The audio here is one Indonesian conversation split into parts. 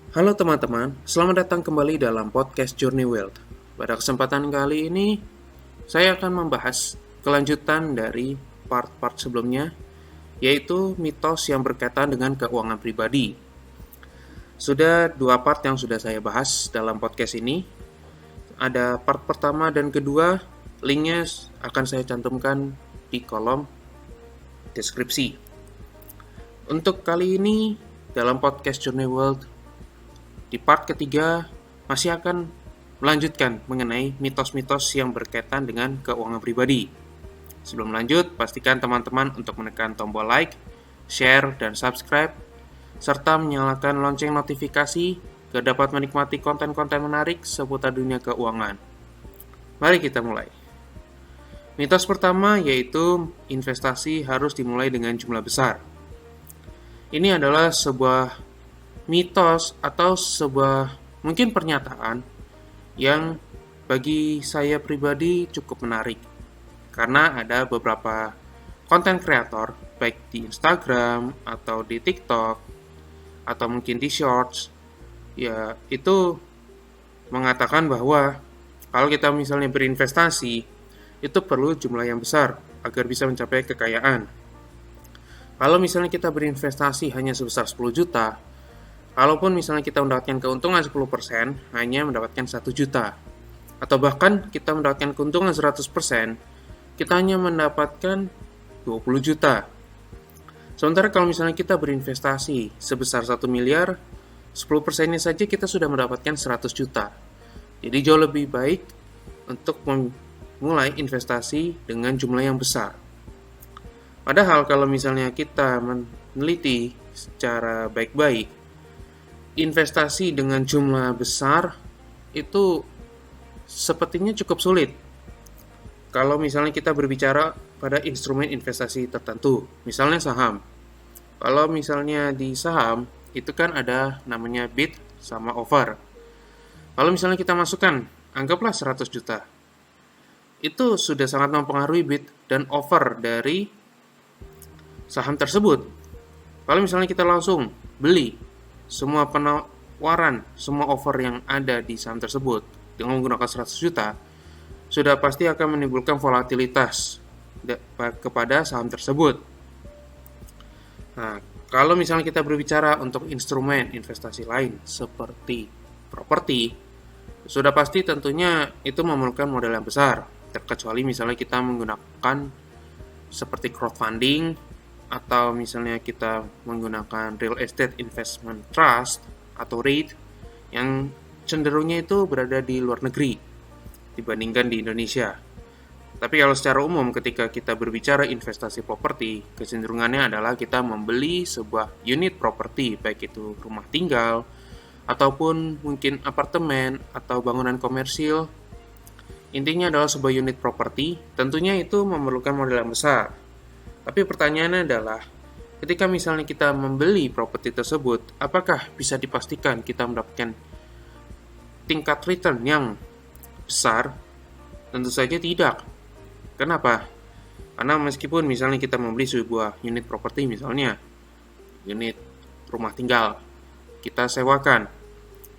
Halo teman-teman, selamat datang kembali dalam podcast Journey Wealth. Pada kesempatan kali ini, saya akan membahas kelanjutan dari part-part sebelumnya, yaitu mitos yang berkaitan dengan keuangan pribadi. Sudah dua part yang sudah saya bahas dalam podcast ini. Ada part pertama dan kedua, linknya akan saya cantumkan di kolom deskripsi. Untuk kali ini, dalam podcast Journey Wealth, di part ketiga masih akan melanjutkan mengenai mitos-mitos yang berkaitan dengan keuangan pribadi. Sebelum lanjut, pastikan teman-teman untuk menekan tombol like, share, dan subscribe, serta menyalakan lonceng notifikasi agar dapat menikmati konten-konten menarik seputar dunia keuangan. Mari kita mulai. Mitos pertama yaitu investasi harus dimulai dengan jumlah besar. Ini adalah sebuah mitos atau sebuah mungkin pernyataan yang bagi saya pribadi cukup menarik karena ada beberapa konten kreator baik di Instagram atau di TikTok atau mungkin di Shorts ya itu mengatakan bahwa kalau kita misalnya berinvestasi itu perlu jumlah yang besar agar bisa mencapai kekayaan. Kalau misalnya kita berinvestasi hanya sebesar 10 juta, kalaupun misalnya kita mendapatkan keuntungan 10%, hanya mendapatkan 1 juta. Atau bahkan kita mendapatkan keuntungan 100%, kita hanya mendapatkan 20 juta. Sementara kalau misalnya kita berinvestasi sebesar 1 miliar, 10%-nya saja kita sudah mendapatkan 100 juta. Jadi jauh lebih baik untuk memulai investasi dengan jumlah yang besar. Padahal kalau misalnya kita meneliti secara baik-baik, investasi dengan jumlah besar itu sepertinya cukup sulit. Kalau misalnya kita berbicara pada instrumen investasi tertentu, misalnya saham. Kalau misalnya di saham, itu kan ada namanya bid sama over. Kalau misalnya kita masukkan, anggaplah 100 juta. Itu sudah sangat mempengaruhi bid dan over dari saham tersebut. Kalau misalnya kita langsung beli semua penawaran, semua offer yang ada di saham tersebut dengan menggunakan 100 juta, sudah pasti akan menimbulkan volatilitas kepada saham tersebut. Nah, kalau misalnya kita berbicara untuk instrumen investasi lain seperti properti, sudah pasti tentunya itu memerlukan modal yang besar, terkecuali misalnya kita menggunakan seperti crowdfunding, atau misalnya kita menggunakan real estate investment trust atau REIT yang cenderungnya itu berada di luar negeri dibandingkan di Indonesia. Tapi kalau secara umum ketika kita berbicara investasi properti, kecenderungannya adalah kita membeli sebuah unit properti, baik itu rumah tinggal ataupun mungkin apartemen atau bangunan komersil. Intinya adalah sebuah unit properti, tentunya itu memerlukan modal yang besar. Tapi pertanyaannya adalah, ketika misalnya kita membeli properti tersebut, apakah bisa dipastikan kita mendapatkan tingkat return yang besar? Tentu saja tidak. Kenapa? Karena meskipun misalnya kita membeli sebuah unit properti, misalnya unit rumah tinggal, kita sewakan.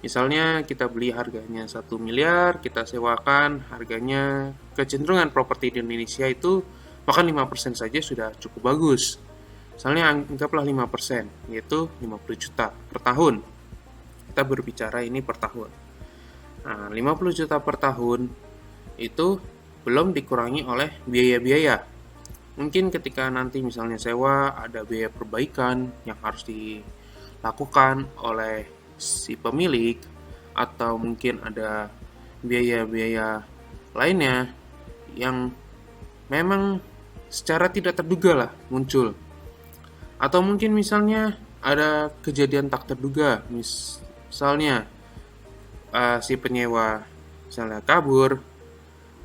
Misalnya kita beli harganya 1 miliar, kita sewakan harganya, kecenderungan properti di Indonesia itu bahkan 5% saja sudah cukup bagus. Misalnya anggaplah 5%, yaitu 50 juta per tahun. Kita berbicara ini per tahun. Nah, 50 juta per tahun itu belum dikurangi oleh biaya-biaya. Mungkin ketika nanti misalnya sewa ada biaya perbaikan yang harus dilakukan oleh si pemilik, atau mungkin ada biaya-biaya lainnya yang memang secara tidak terduga lah muncul. Atau mungkin misalnya ada kejadian tak terduga, misalnya si penyewa misalnya kabur,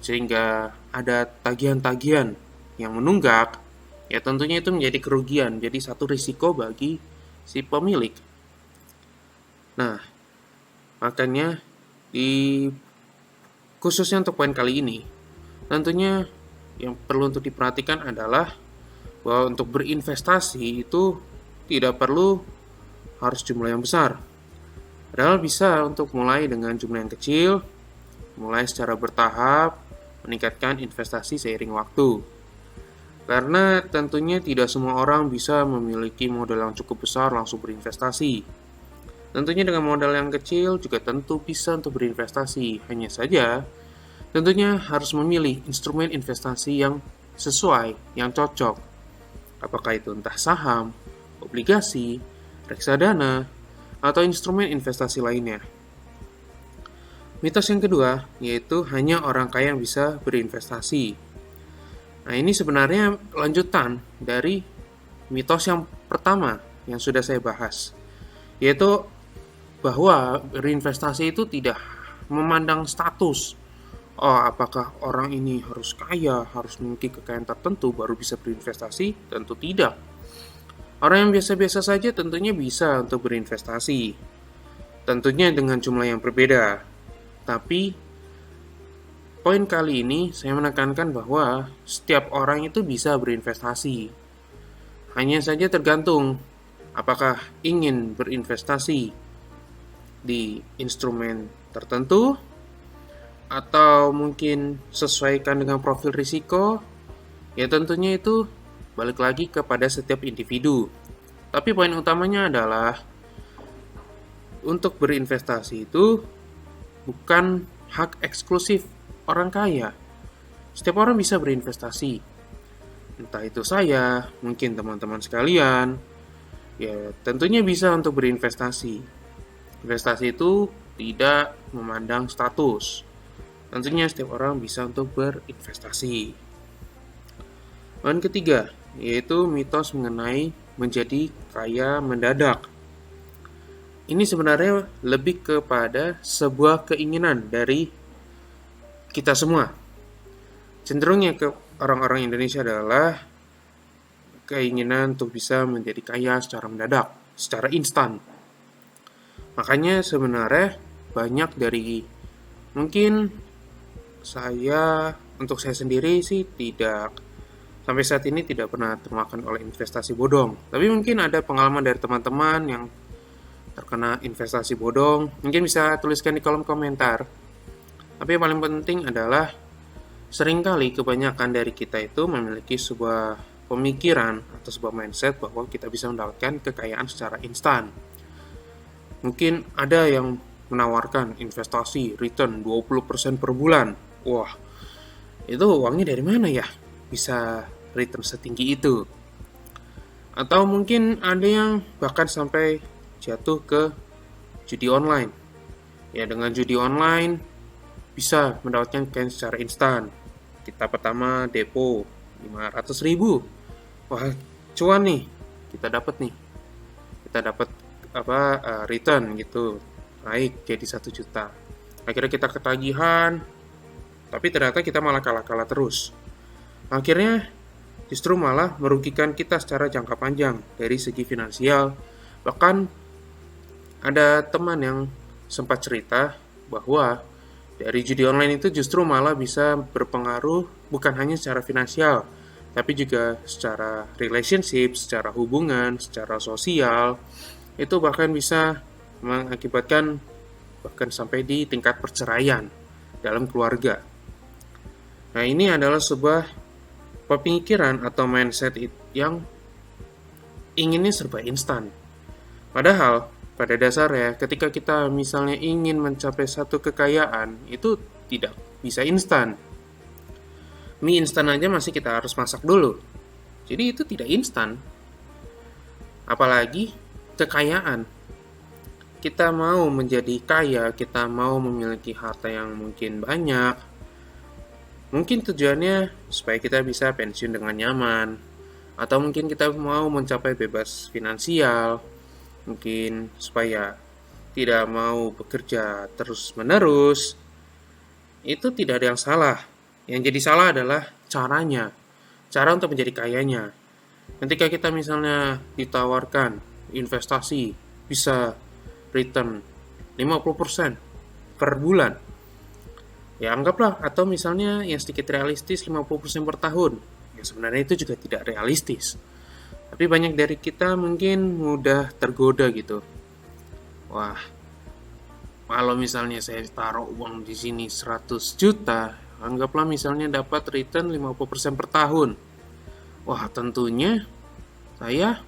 sehingga ada tagihan-tagihan yang menunggak, ya tentunya itu menjadi kerugian, jadi satu risiko bagi si pemilik. Nah, makanya di khususnya untuk poin kali ini, tentunya yang perlu untuk diperhatikan adalah bahwa untuk berinvestasi itu tidak perlu harus jumlah yang besar. Padahal bisa untuk mulai dengan jumlah yang kecil, mulai secara bertahap, meningkatkan investasi seiring waktu. Karena tentunya tidak semua orang bisa memiliki modal yang cukup besar langsung berinvestasi. Tentunya dengan modal yang kecil juga tentu bisa untuk berinvestasi. Hanya saja, tentunya harus memilih instrumen investasi yang sesuai, yang cocok. Apakah itu entah saham, obligasi, reksadana, atau instrumen investasi lainnya. Mitos yang kedua, yaitu hanya orang kaya yang bisa berinvestasi. Nah, ini sebenarnya lanjutan dari mitos yang pertama yang sudah saya bahas, yaitu bahwa berinvestasi itu tidak memandang status. Oh, apakah orang ini harus kaya, harus memiliki kekayaan tertentu baru bisa berinvestasi? Tentu tidak. Orang yang biasa-biasa saja tentunya bisa untuk berinvestasi. Tentunya dengan jumlah yang berbeda. Tapi, poin kali ini saya menekankan bahwa setiap orang itu bisa berinvestasi. Hanya saja tergantung apakah ingin berinvestasi di instrumen tertentu atau mungkin sesuaikan dengan profil risiko. Ya tentunya itu balik lagi kepada setiap individu. Tapi poin utamanya adalah untuk berinvestasi itu bukan hak eksklusif orang kaya. Setiap orang bisa berinvestasi. Entah itu saya, mungkin teman-teman sekalian. Ya, tentunya bisa untuk berinvestasi. Investasi itu tidak memandang status. Tentunya setiap orang bisa untuk berinvestasi. Poin ketiga, yaitu mitos mengenai menjadi kaya mendadak. Ini sebenarnya lebih kepada sebuah keinginan dari kita semua. Cenderungnya ke orang-orang Indonesia adalah keinginan untuk bisa menjadi kaya secara mendadak, secara instan. Makanya sebenarnya banyak dari mungkin untuk saya sendiri sih sampai saat ini tidak pernah termakan oleh investasi bodong. Tapi mungkin ada pengalaman dari teman-teman yang terkena investasi bodong. Mungkin bisa tuliskan di kolom komentar. Tapi yang paling penting adalah seringkali kebanyakan dari kita itu memiliki sebuah pemikiran atau sebuah mindset bahwa kita bisa mendapatkan kekayaan secara instan. Mungkin ada yang menawarkan investasi return 20% per bulan. Wah, itu uangnya dari mana ya? Bisa return setinggi itu. Atau mungkin ada yang bahkan sampai jatuh ke judi online. Ya, dengan judi online bisa mendapatkan kekayaan secara instan. Kita pertama depo 500.000. Wah, cuan nih. Kita dapat return gitu. Naik jadi 1 juta. Akhirnya kita ketagihan, tapi ternyata kita malah kalah terus. Akhirnya justru malah merugikan kita secara jangka panjang dari segi finansial. Bahkan ada teman yang sempat cerita bahwa dari judi online itu justru malah bisa berpengaruh bukan hanya secara finansial, tapi juga secara relationship, secara hubungan, secara sosial. Itu bahkan bisa mengakibatkan bahkan sampai di tingkat perceraian dalam keluarga. Nah, ini adalah sebuah pemikiran atau mindset yang inginnya serba instan. Padahal pada dasarnya ketika kita misalnya ingin mencapai satu kekayaan itu tidak bisa instan. Mie instan aja masih kita harus masak dulu. Jadi itu tidak instan. Apalagi kekayaan. Kita mau menjadi kaya, kita mau memiliki harta yang mungkin banyak. Mungkin tujuannya supaya kita bisa pensiun dengan nyaman, atau mungkin kita mau mencapai bebas finansial, mungkin supaya tidak mau bekerja terus-menerus. Itu tidak ada yang salah. Yang jadi salah adalah caranya, cara untuk menjadi kayanya. Ketika kita misalnya ditawarkan investasi bisa return 50% per bulan, ya anggaplah, atau misalnya yang sedikit realistis 50% per tahun. Ya sebenarnya itu juga tidak realistis. Tapi banyak dari kita mungkin mudah tergoda gitu. Wah, Kalau misalnya saya taruh uang di sini 100 juta, anggaplah misalnya dapat return 50% per tahun. Wah, tentunya saya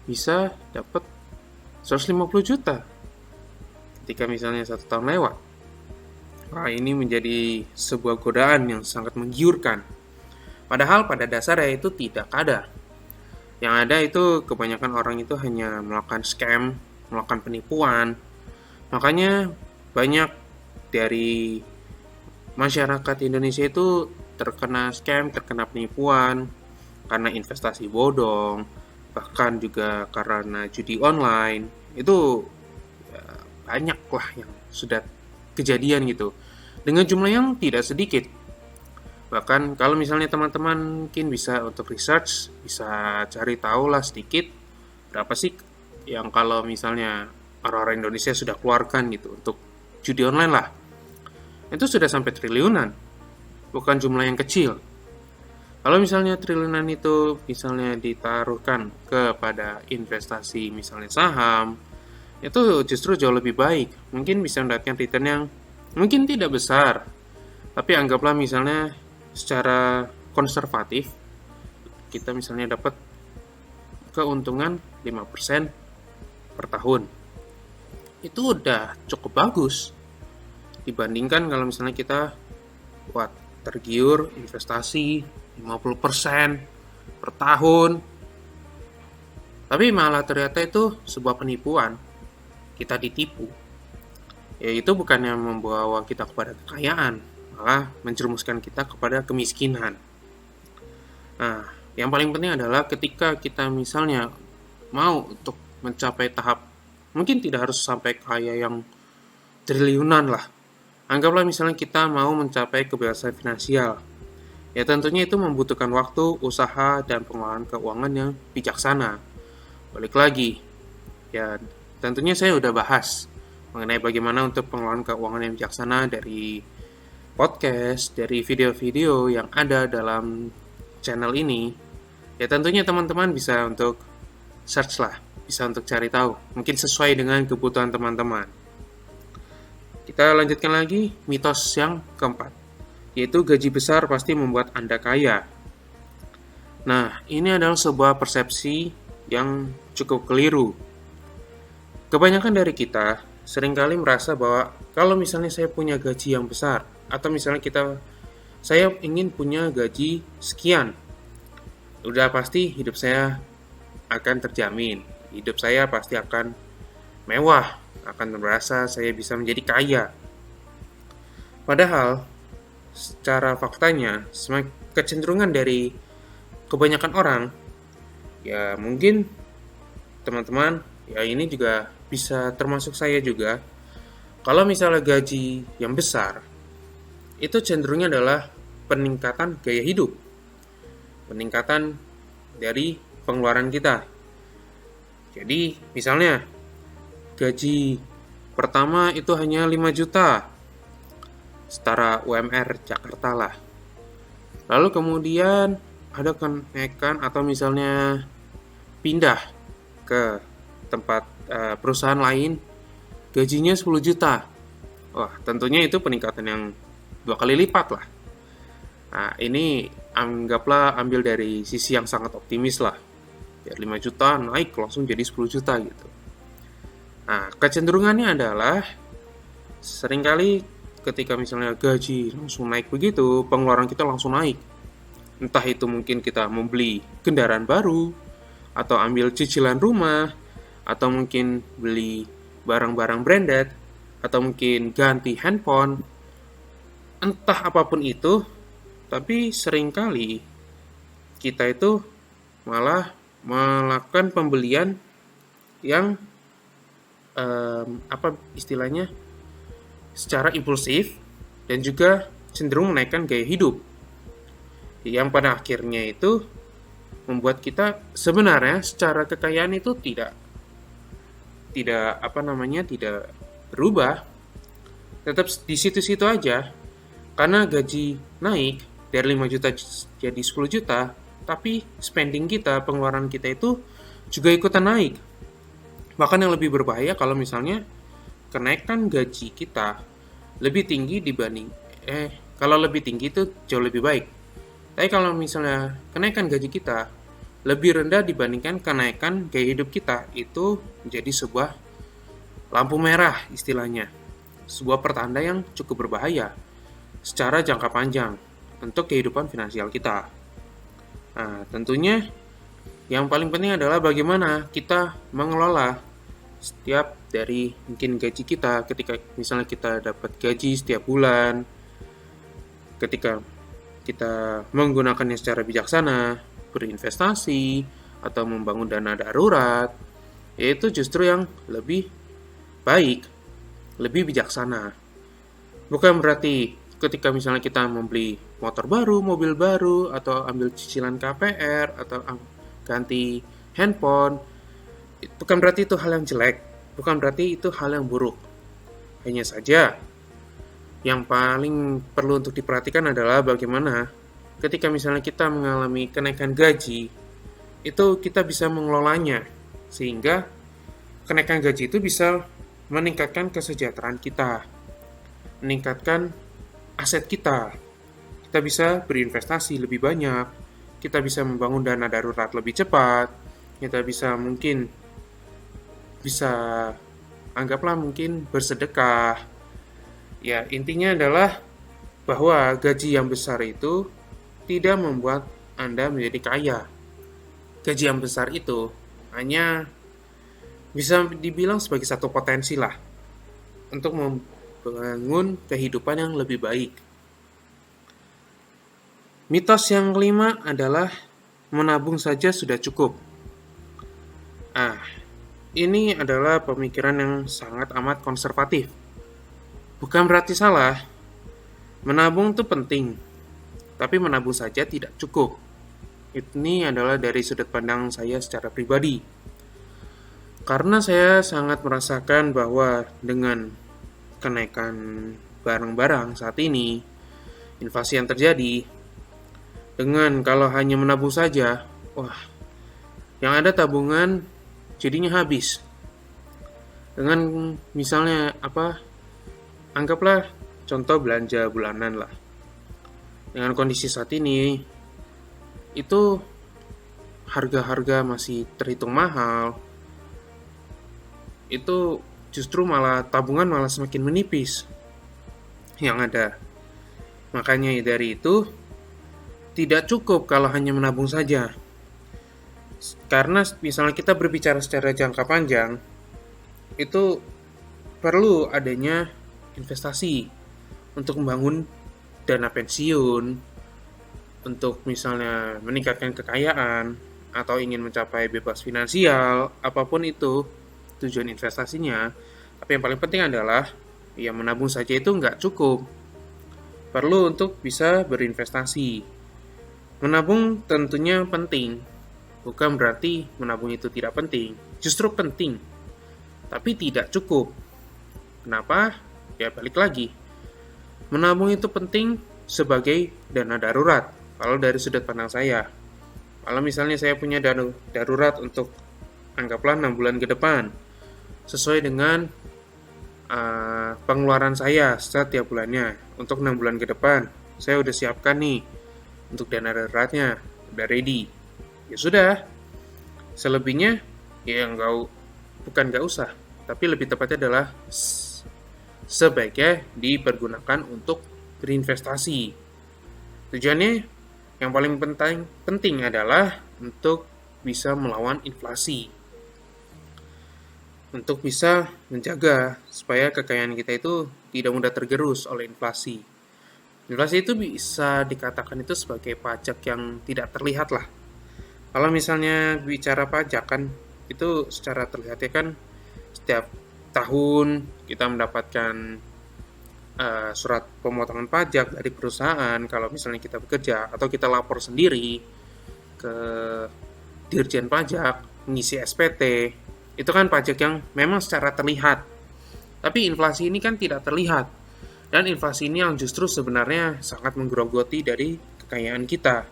bisa dapat 150 juta ketika misalnya 1 tahun lewat. Wah, ini menjadi sebuah godaan yang sangat menggiurkan. Padahal pada dasarnya itu tidak ada. Yang ada itu kebanyakan orang itu hanya melakukan scam, melakukan penipuan. Makanya banyak dari masyarakat Indonesia itu terkena scam, terkena penipuan, karena investasi bodong, bahkan juga karena judi online. Itu ya, banyak lah yang sudah kejadian gitu. Dengan jumlah yang tidak sedikit. Bahkan kalau misalnya teman-teman mungkin bisa untuk research, bisa cari tahu lah sedikit berapa sih yang kalau misalnya orang-orang Indonesia sudah keluarkan gitu untuk judi online lah. Itu sudah sampai triliunan, bukan jumlah yang kecil. Kalau misalnya triliunan itu misalnya ditaruhkan kepada investasi misalnya saham, itu justru jauh lebih baik. Mungkin bisa mendapatkan return yang mungkin tidak besar, tapi anggaplah misalnya secara konservatif kita misalnya dapat keuntungan 5% per tahun. Itu udah cukup bagus dibandingkan kalau misalnya kita tergiur investasi 50% per tahun, tapi malah ternyata itu sebuah penipuan, kita ditipu. Ya itu bukannya membawa kita kepada kekayaan, malah menjerumuskan kita kepada kemiskinan. Nah, yang paling penting adalah ketika kita misalnya mau untuk mencapai tahap, mungkin tidak harus sampai kaya yang triliunan lah. Anggaplah misalnya kita mau mencapai kebebasan finansial. Ya tentunya itu membutuhkan waktu, usaha, dan pengelolaan keuangan yang bijaksana. Balik lagi, ya tentunya saya udah bahas mengenai bagaimana untuk pengelolaan keuangan yang bijaksana dari podcast, dari video-video yang ada dalam channel ini. Ya tentunya teman-teman bisa untuk search lah, bisa untuk cari tahu, mungkin sesuai dengan kebutuhan teman-teman. Kita lanjutkan lagi mitos yang keempat, yaitu gaji besar pasti membuat Anda kaya. Nah, ini adalah sebuah persepsi yang cukup keliru. Kebanyakan dari kita seringkali merasa bahwa kalau misalnya saya punya gaji yang besar, atau misalnya saya ingin punya gaji sekian, udah pasti hidup saya akan terjamin. Hidup saya pasti akan mewah, akan merasa saya bisa menjadi kaya. Padahal, secara faktanya, kecenderungan dari kebanyakan orang, ya mungkin teman-teman, ya ini juga bisa termasuk saya juga, kalau misalnya gaji yang besar, itu cenderungnya adalah peningkatan gaya hidup, peningkatan dari pengeluaran kita. Jadi, misalnya, gaji pertama itu hanya 5 juta, setara UMR Jakarta lah. Lalu kemudian ada kenaikan atau misalnya pindah ke tempat perusahaan lain, gajinya 10 juta. Wah, tentunya itu peningkatan yang 2 kali lipat lah. Nah, ini anggaplah ambil dari sisi yang sangat optimis lah. Dari 5 juta naik langsung jadi 10 juta gitu. Nah, kecenderungannya adalah seringkali ketika misalnya gaji langsung naik begitu, pengeluaran kita langsung naik. Entah itu mungkin kita membeli kendaraan baru, atau ambil cicilan rumah, atau mungkin beli barang-barang branded, atau mungkin ganti handphone. Entah apapun itu, tapi seringkali kita itu malah melakukan pembelian yang istilahnya secara impulsif dan juga cenderung menaikkan gaya hidup, yang pada akhirnya itu membuat kita sebenarnya secara kekayaan itu tidak berubah, tetap di situ-situ aja, karena gaji naik dari 5 juta jadi 10 juta, tapi spending kita, pengeluaran kita itu juga ikutan naik. Bahkan yang lebih berbahaya kalau misalnya kenaikan gaji kita lebih tinggi kalau lebih tinggi itu jauh lebih baik. Tapi kalau misalnya kenaikan gaji kita lebih rendah dibandingkan kenaikan gaya hidup kita, itu menjadi sebuah lampu merah istilahnya. Sebuah pertanda yang cukup berbahaya secara jangka panjang untuk kehidupan finansial kita. Nah, tentunya yang paling penting adalah bagaimana kita mengelola setiap dari mungkin gaji kita. Ketika misalnya kita dapat gaji setiap bulan, ketika kita menggunakannya secara bijaksana, berinvestasi, atau membangun dana darurat, yaitu justru yang lebih baik, lebih bijaksana. Bukan berarti ketika misalnya kita membeli motor baru, mobil baru, atau ambil cicilan KPR, atau ganti handphone, bukan berarti itu hal yang jelek, bukan berarti itu hal yang buruk. Hanya saja, yang paling perlu untuk diperhatikan adalah bagaimana ketika misalnya kita mengalami kenaikan gaji, itu kita bisa mengelolanya, sehingga kenaikan gaji itu bisa meningkatkan kesejahteraan kita, meningkatkan aset kita. Kita bisa berinvestasi lebih banyak, kita bisa membangun dana darurat lebih cepat, kita bisa anggaplah mungkin bersedekah. Ya, intinya adalah bahwa gaji yang besar itu tidak membuat Anda menjadi kaya. Gaji yang besar itu hanya bisa dibilang sebagai satu potensi lah untuk membangun kehidupan yang lebih baik. Mitos yang kelima adalah menabung saja sudah cukup. Ini adalah pemikiran yang sangat amat konservatif. Bukan berarti salah, menabung itu penting, tapi menabung saja tidak cukup. Ini adalah dari sudut pandang saya secara pribadi. Karena saya sangat merasakan bahwa dengan kenaikan barang-barang saat ini, inflasi yang terjadi, dengan kalau hanya menabung saja, yang ada tabungan jadinya habis. Dengan misalnya anggaplah contoh belanja bulanan lah. Dengan kondisi saat ini, itu harga-harga masih terhitung mahal. Itu justru tabungan malah semakin menipis yang ada. Makanya dari itu, tidak cukup kalau hanya menabung saja. Karena misalnya kita berbicara secara jangka panjang, itu perlu adanya investasi untuk membangun dana pensiun, untuk misalnya meningkatkan kekayaan, atau ingin mencapai bebas finansial, apapun itu tujuan investasinya. Tapi yang paling penting adalah, menabung saja itu nggak cukup. Perlu untuk bisa berinvestasi. Menabung tentunya penting, bukan berarti menabung itu tidak penting. Justru penting, tapi tidak cukup. Kenapa? Ya balik lagi, menabung itu penting sebagai dana darurat. Kalau dari sudut pandang saya, kalau misalnya saya punya dana darurat untuk anggaplah 6 bulan ke depan, sesuai dengan pengeluaran saya setiap bulannya untuk 6 bulan ke depan, saya udah siapkan nih untuk dana daruratnya, udah ready. Ya sudah, selebihnya bukan nggak usah, tapi lebih tepatnya adalah sebaiknya dipergunakan untuk berinvestasi. Tujuannya yang paling penting adalah untuk bisa melawan inflasi. Untuk bisa menjaga supaya kekayaan kita itu tidak mudah tergerus oleh inflasi. Inflasi itu bisa dikatakan itu sebagai pajak yang tidak terlihat lah. Kalau misalnya bicara pajak kan, itu secara terlihatnya kan setiap tahun kita mendapatkan surat pemotongan pajak dari perusahaan kalau misalnya kita bekerja, atau kita lapor sendiri ke Dirjen Pajak, mengisi SPT, itu kan pajak yang memang secara terlihat. Tapi inflasi ini kan tidak terlihat, dan inflasi ini yang justru sebenarnya sangat menggerogoti dari kekayaan kita.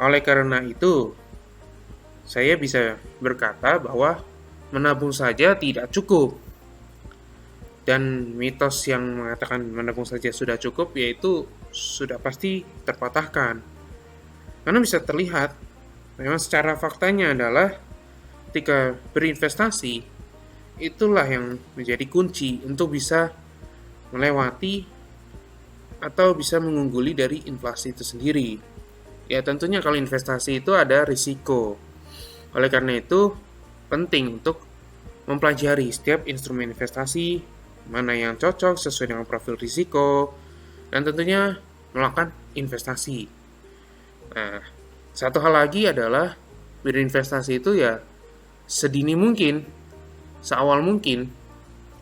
Oleh karena itu, saya bisa berkata bahwa menabung saja tidak cukup. Dan mitos yang mengatakan menabung saja sudah cukup, yaitu sudah pasti terpatahkan. Karena bisa terlihat, memang secara faktanya adalah ketika berinvestasi, itulah yang menjadi kunci untuk bisa melewati atau bisa mengungguli dari inflasi itu sendiri. Ya tentunya kalau investasi itu ada risiko. Oleh karena itu, penting untuk mempelajari setiap instrumen investasi, mana yang cocok sesuai dengan profil risiko, dan tentunya melakukan investasi. Nah, satu hal lagi adalah berinvestasi itu ya sedini mungkin, seawal mungkin.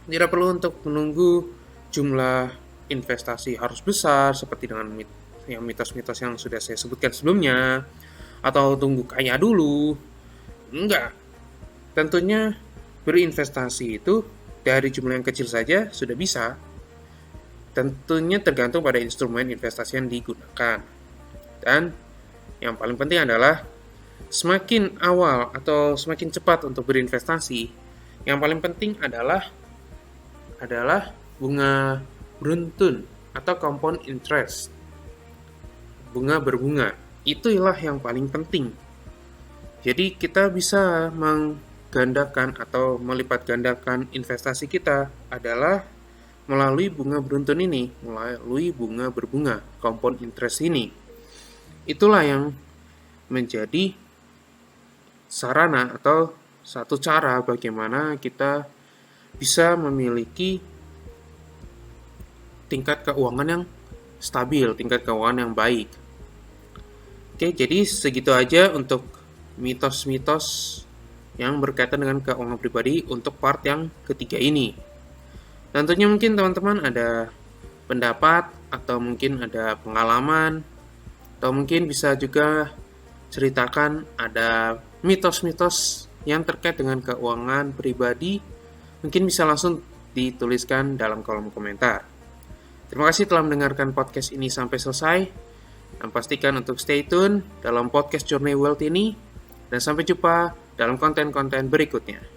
Tidak perlu untuk menunggu jumlah investasi harus besar seperti dengan yang mitos-mitos yang sudah saya sebutkan sebelumnya, atau tunggu kaya dulu. Enggak. Tentunya berinvestasi itu dari jumlah yang kecil saja sudah bisa. Tentunya tergantung pada instrumen investasi yang digunakan. Dan yang paling penting adalah semakin awal atau semakin cepat untuk berinvestasi, yang paling penting adalah bunga beruntun atau compound interest. Bunga berbunga. Itulah yang paling penting. Jadi kita bisa menggandakan atau melipat gandakan investasi kita adalah melalui bunga beruntun ini, melalui bunga berbunga, compound interest ini. Itulah yang menjadi sarana atau satu cara bagaimana kita bisa memiliki tingkat keuangan yang stabil, tingkat keuangan yang baik. Oke, jadi segitu aja untuk mitos-mitos yang berkaitan dengan keuangan pribadi untuk part yang ketiga ini. Tentunya mungkin teman-teman ada pendapat atau mungkin ada pengalaman atau mungkin bisa juga ceritakan ada mitos-mitos yang terkait dengan keuangan pribadi, mungkin bisa langsung dituliskan dalam kolom komentar. Terima kasih telah mendengarkan podcast ini sampai selesai. Dan pastikan untuk stay tune dalam podcast Journey Wealth ini. Dan sampai jumpa dalam konten-konten berikutnya.